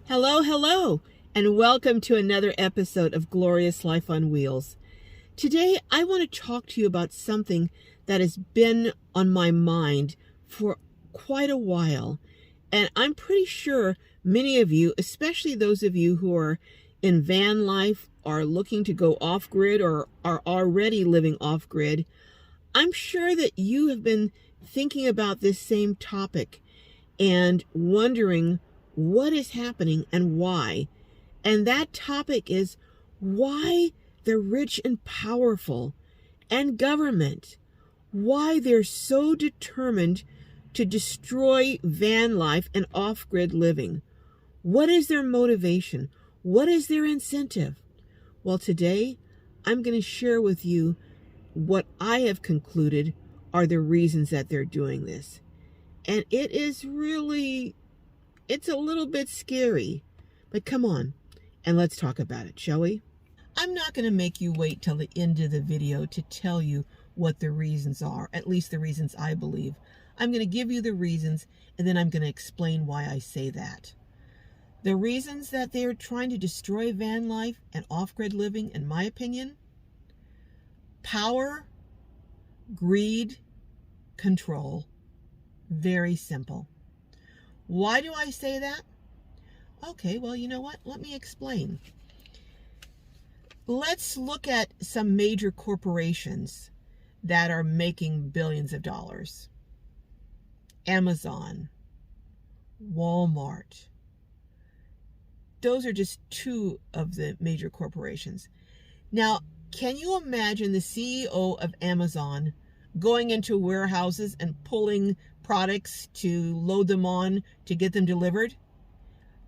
Hello, hello, and welcome to another episode of Glorious Life on Wheels. Today, I want to talk to you about something that has been on my mind for quite a while. And I'm pretty sure many of you, especially those of you who are in van life, are looking to go off-grid or are already living off-grid. I'm sure that you have been thinking about this same topic and wondering what is happening and why. And that topic is why the rich and powerful and government, why they're so determined to destroy van life and off-grid living. What is their motivation? What is their incentive? Well, today I'm going to share with you what I have concluded are the reasons that they're doing this. And it is really, it's a little bit scary, but come on and let's talk about it, shall we? I'm not going to make you wait till the end of the video to tell you what the reasons are, at least the reasons I believe. I'm going to give you the reasons, and then I'm going to explain why I say that. The reasons that they're trying to destroy van life and off-grid living, in my opinion: power, greed, control. Very simple. Why do I say that? Okay, well, you know what? Let me explain. Let's look at some major corporations that are making billions of dollars. Amazon, Walmart. Those are just two of the major corporations. Now, can you imagine the CEO of Amazon going into warehouses and pulling products to load them on to get them delivered?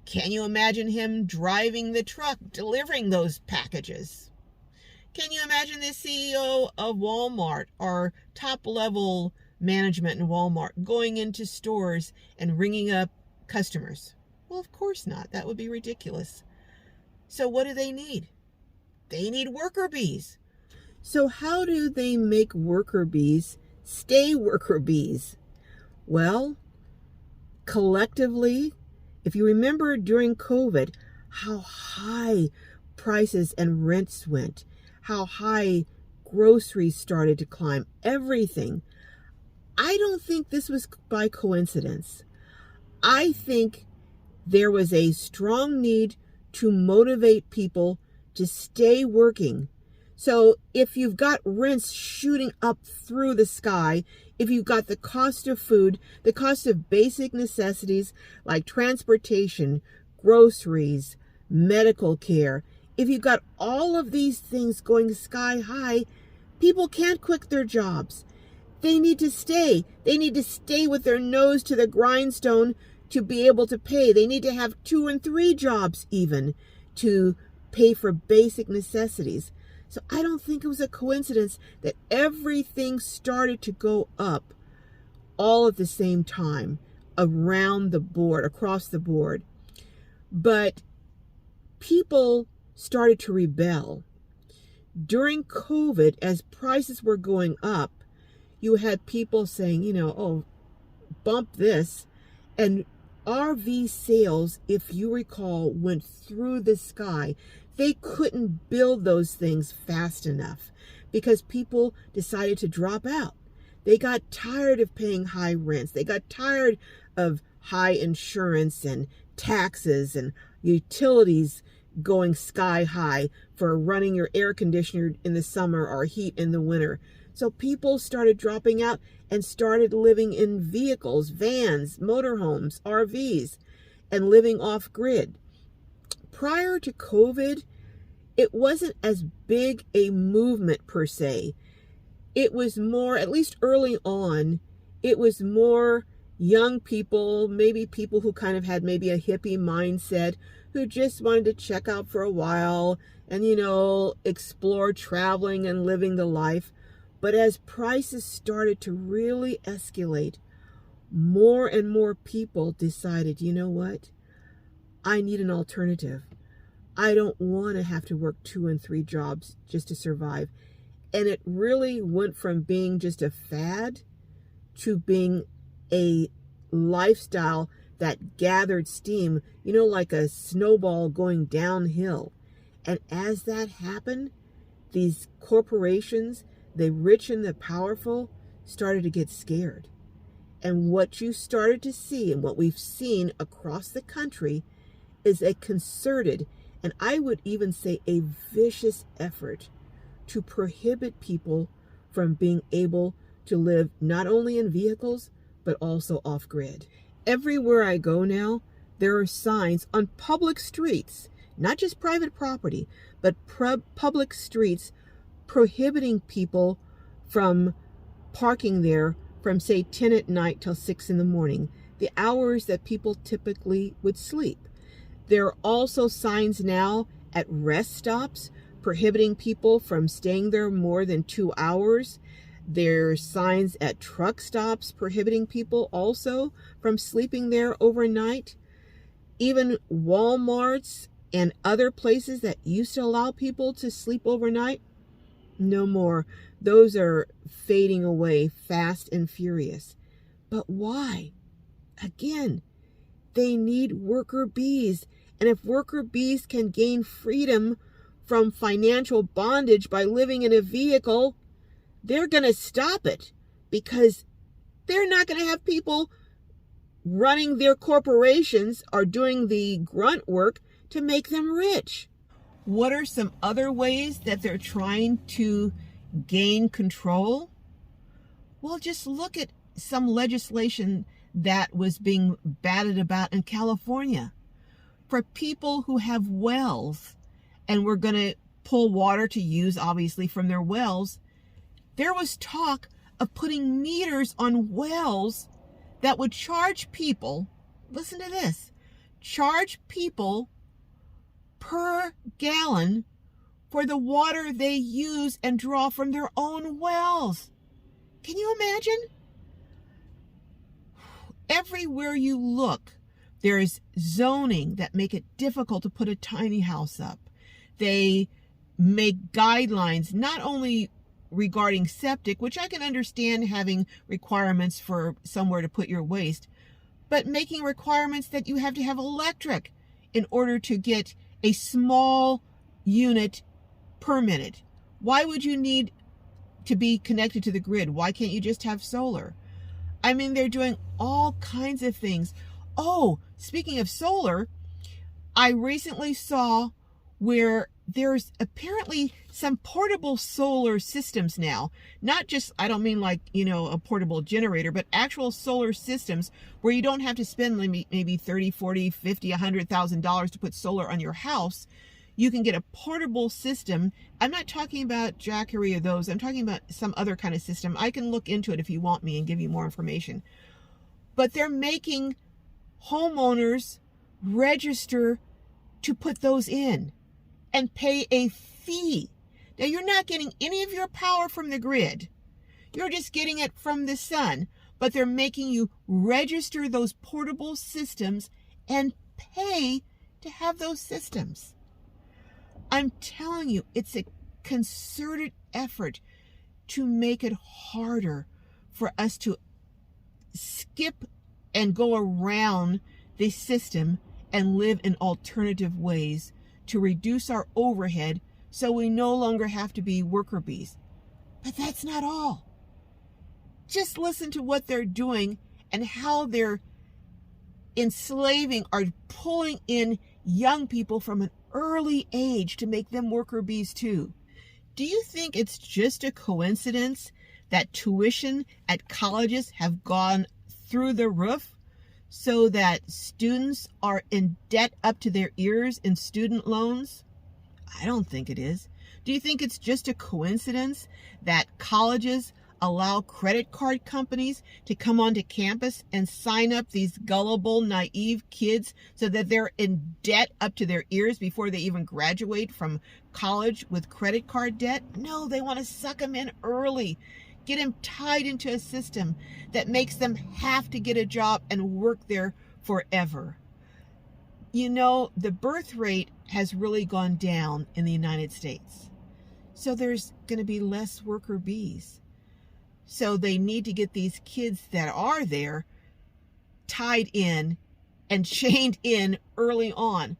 Can you imagine him driving the truck delivering those packages? Can you imagine the CEO of Walmart or top-level management in Walmart going into stores and ringing up customers? Well, of course not. That would be ridiculous. So what do they need? They need worker bees. So how do they make worker bees stay worker bees? Well, collectively, if you remember during COVID, how high prices and rents went, how high groceries started to climb, everything. I don't think this was by coincidence. I think there was a strong need to motivate people to stay working. So if you've got rents shooting up through the sky, if you've got the cost of food, the cost of basic necessities like transportation, groceries, medical care, if you've got all of these things going sky high, people can't quit their jobs. They need to stay. They need to stay with their nose to the grindstone to be able to pay. They need to have 2 and 3 jobs even to pay for basic necessities. So I don't think it was a coincidence that everything started to go up all at the same time, around the board, across the board. But people started to rebel. During COVID, as prices were going up, you had people saying, oh, bump this. And RV sales, if you recall, went through the sky. They couldn't build those things fast enough because people decided to drop out. They got tired of paying high rents. They got tired of high insurance and taxes and utilities going sky high for running your air conditioner in the summer or heat in the winter. So people started dropping out and started living in vehicles, vans, motorhomes, RVs, and living off-grid. Prior to COVID, it wasn't as big a movement per se. It was more, at least early on, it was more young people, maybe people who kind of had maybe a hippie mindset, who just wanted to check out for a while and, explore traveling and living the life. But as prices started to really escalate, more and more people decided, you know what? I need an alternative. I don't want to have to work 2 and 3 jobs just to survive. And it really went from being just a fad to being a lifestyle that gathered steam, you know, like a snowball going downhill. And as that happened, these corporations, the rich and the powerful, started to get scared. And what you started to see, and what we've seen across the country, is a concerted, and I would even say a vicious effort to prohibit people from being able to live not only in vehicles, but also off-grid. Everywhere I go now, there are signs on public streets, not just private property, but public streets prohibiting people from parking there from, say, 10 at night till 6 in the morning, the hours that people typically would sleep. There are also signs now at rest stops prohibiting people from staying there more than 2 hours. There are signs at truck stops prohibiting people also from sleeping there overnight. Even Walmarts and other places that used to allow people to sleep overnight, no more. Those are fading away fast and furious. But why? Again, they need worker bees. And if worker bees can gain freedom from financial bondage by living in a vehicle, they're going to stop it, because they're not going to have people running their corporations or doing the grunt work to make them rich. What are some other ways that they're trying to gain control? Well, just look at some legislation that was being batted about in California. For people who have wells, and we're going to pull water to use, obviously, from their wells, there was talk of putting meters on wells that would charge people, listen to this, charge people per gallon for the water they use and draw from their own wells. Can you imagine? Everywhere you look, there's zoning that make it difficult to put a tiny house up. They make guidelines not only regarding septic, which I can understand having requirements for somewhere to put your waste, but making requirements that you have to have electric in order to get a small unit permitted. Why would you need to be connected to the grid? Why can't you just have solar? I mean, they're doing all kinds of things. Oh, speaking of solar, I recently saw where there's apparently some portable solar systems now. Not just, I don't mean like, a portable generator, but actual solar systems where you don't have to spend maybe $30, $40, $50, $100,000 to put solar on your house. You can get a portable system. I'm not talking about Jackery or those. I'm talking about some other kind of system. I can look into it if you want me and give you more information. But they're making homeowners register to put those in and pay a fee. Now, you're not getting any of your power from the grid. You're just getting it from the sun. But they're making you register those portable systems and pay to have those systems. I'm telling you, it's a concerted effort to make it harder for us to skip and go around the system and live in alternative ways to reduce our overhead so we no longer have to be worker bees. But that's not all. Just listen to what they're doing and how they're enslaving or pulling in young people from an early age to make them worker bees too. Do you think it's just a coincidence that tuition at colleges have gone through the roof so that students are in debt up to their ears in student loans? I don't think it is. Do you think it's just a coincidence that colleges allow credit card companies to come onto campus and sign up these gullible, naive kids so that they're in debt up to their ears before they even graduate from college with credit card debt? No, they want to suck them in early, get them tied into a system that makes them have to get a job and work there forever. The birth rate has really gone down in the United States. So there's going to be less worker bees. So they need to get these kids that are there tied in and chained in early on.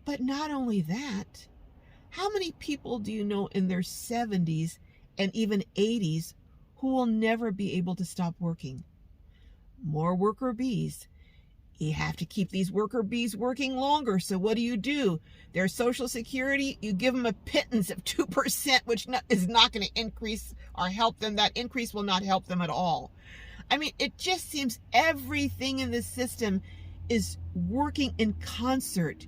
But not only that, how many people do you know in their 70s and even 80s who will never be able to stop working? More worker bees. You have to keep these worker bees working longer. So what do? Their Social Security, you give them a pittance of 2%, which is not going to increase or help them. That increase will not help them at all. I mean, it just seems everything in this system is working in concert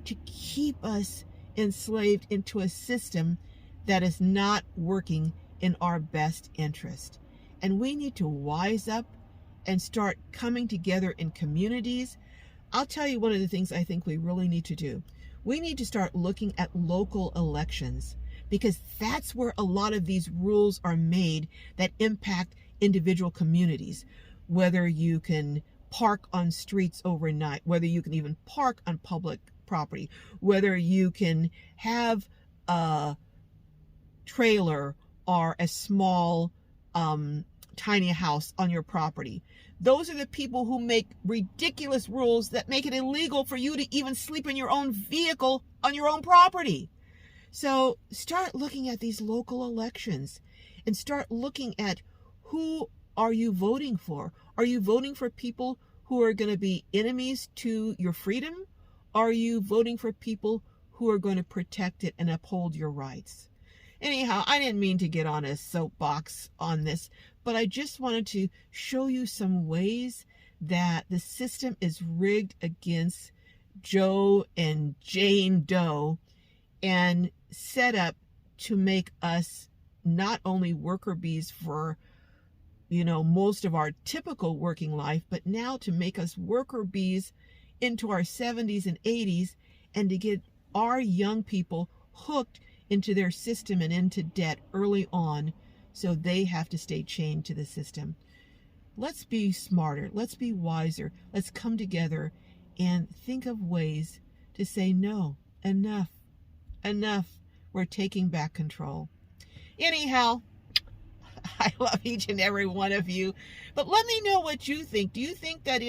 to keep us enslaved into a system that is not working in our best interest. And we need to wise up and start coming together in communities. I'll tell you one of the things I think we really need to do. We need to start looking at local elections, because that's where a lot of these rules are made that impact individual communities. Whether you can park on streets overnight, whether you can even park on public property, whether you can have a trailer or a small tiny house on your property. Those are the people who make ridiculous rules that make it illegal for you to even sleep in your own vehicle on your own property. So start looking at these local elections and start looking at who are you voting for. Are you voting for people who are going to be enemies to your freedom? Are you voting for people who are going to protect it and uphold your rights? Anyhow, I didn't mean to get on a soapbox on this, but I just wanted to show you some ways that the system is rigged against Joe and Jane Doe and set up to make us not only worker bees for, most of our typical working life, but now to make us worker bees into our 70s and 80s, and to get our young people hooked into their system and into debt early on, so they have to stay chained to the system. Let's be smarter. Let's be wiser. Let's come together and think of ways to say no. Enough. We're taking back control. Anyhow, I love each and every one of you, but let me know what you think. Do you think that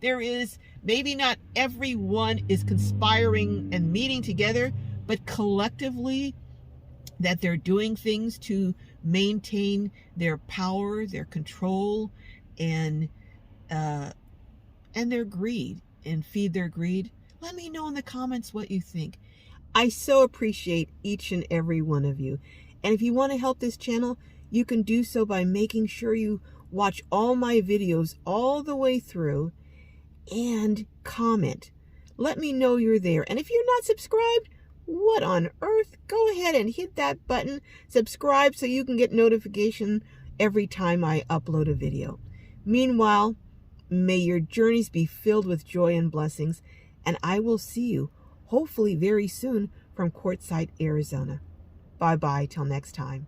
there is, maybe not everyone is conspiring and meeting together, but collectively that they're doing things to maintain their power, their control, and their greed, and feed their greed? Let me know in the comments what you think. I so appreciate each and every one of you. And if you want to help this channel, you can do so by making sure you watch all my videos all the way through and comment. Let me know you're there. And if you're not subscribed, what on earth? Go ahead and hit that button, subscribe, so you can get notification every time I upload a video. Meanwhile, may your journeys be filled with joy and blessings, and I will see you hopefully very soon from Quartzsite, Arizona. Bye-bye till next time.